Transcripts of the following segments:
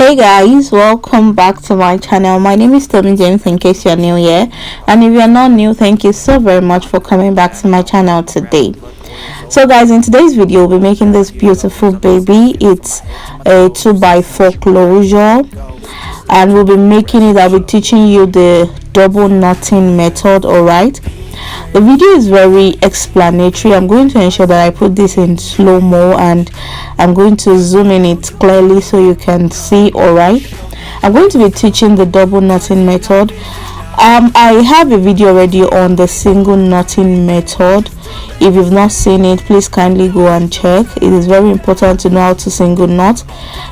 Hey guys, welcome back to my channel. My name is Tommy James in case you're new here, and if you're not new, thank you so very much for coming back to my channel today. So guys, in today's video we'll be making this beautiful baby. It's a 2x4 closure and we'll be making it. I'll be teaching you the double knotting method. All right, the video is very explanatory. I'm going to ensure that I put this in slow-mo and I'm going to zoom in it clearly so you can see. All right, I'm going to be teaching the double knotting method. I have a video already on the single knotting method. If you've not seen it, please kindly go and check. It is very important to know how to single knot,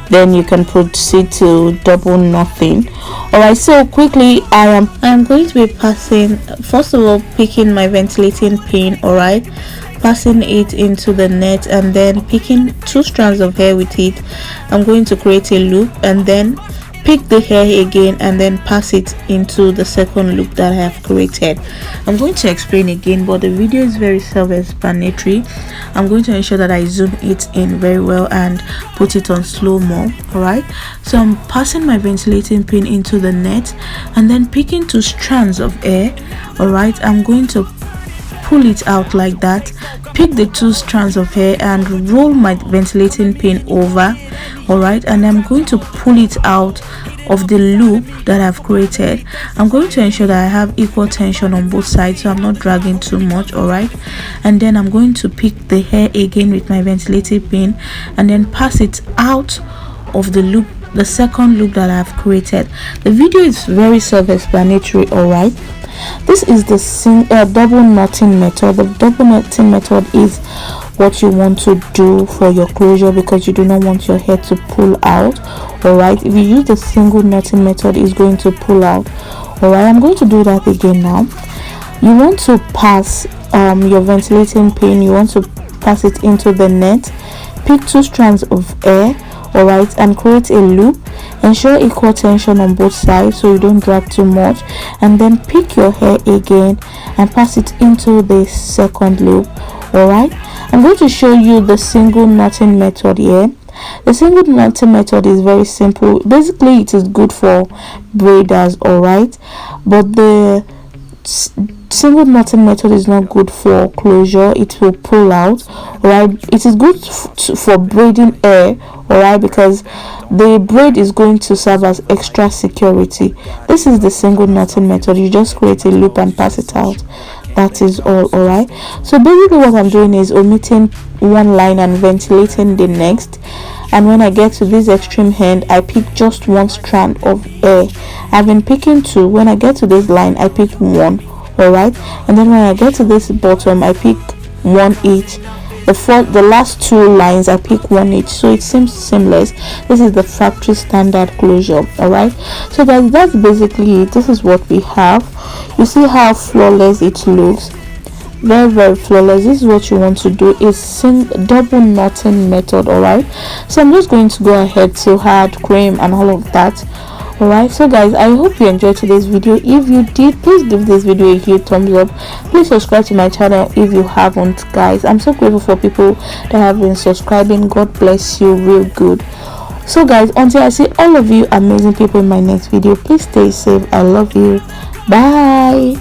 then you can proceed to double knotting. All right, so quickly I am going to be passing, first of all, picking my ventilating pin. All right, passing it into the net and then picking 2 strands of hair with it. I'm going to create a loop and then pick the hair again and then pass it into the second loop that I have created. I'm going to explain again, but the video is very self-explanatory. I'm going to ensure that I zoom it in very well and put it on slow-mo. All right, so I'm passing my ventilating pin into the net and then picking 2 strands of hair. All right, I'm going to pull it out like that, pick the 2 strands of hair and roll my ventilating pin over. All right, and I'm going to pull it out of the loop that I've created. I'm going to ensure that I have equal tension on both sides so I'm not dragging too much. All right, and then I'm going to pick the hair again with my ventilating pin and then pass it out of the loop, the second loop that I've created. The video is very self-explanatory. All right, this is the double knotting method. The double knotting method is what you want to do for your closure because you do not want your hair to pull out. All right, if you use the single knotting method, it's going to pull out. All right, I'm going to do that again now. You want to pass your ventilating pin, you want to pass it into the net, pick 2 strands of hair. All right, and create a loop. Ensure equal tension on both sides so you don't drag too much, and then pick your hair again and pass it into the second loop. All right, I'm going to show you the single knotting method here. The single knotting method is very simple. Basically, it is good for braiders. All right, but the single knotting method is not good for closure. It will pull out. All right, it is good for braiding hair. All right, because the braid is going to serve as extra security. This is the single knotting method. You just create a loop and pass it out. That is all. All right, so basically what I'm doing is omitting one line and ventilating the next, and when I get to this extreme end, I pick just 1 strand of hair. I've been picking 2. When I get to this line, I pick 1. All right, and then when I get to this bottom, I pick 1 each. The last 2 lines I pick 1 each, so it seems seamless. This is the factory standard closure. All right, so guys, that's basically it. This is what we have. You see how flawless it looks, very flawless. This is what you want to do, is double knotting method. All right, so I'm just going to go ahead to add cream and all of that. All right, so guys, I hope you enjoyed today's video. If you did, please give this video a huge thumbs up. Please subscribe to my channel if you haven't. Guys, I'm so grateful for people that have been subscribing. God bless you real good. So guys, until I see all of you amazing people in my next video, please stay safe. I love you. Bye.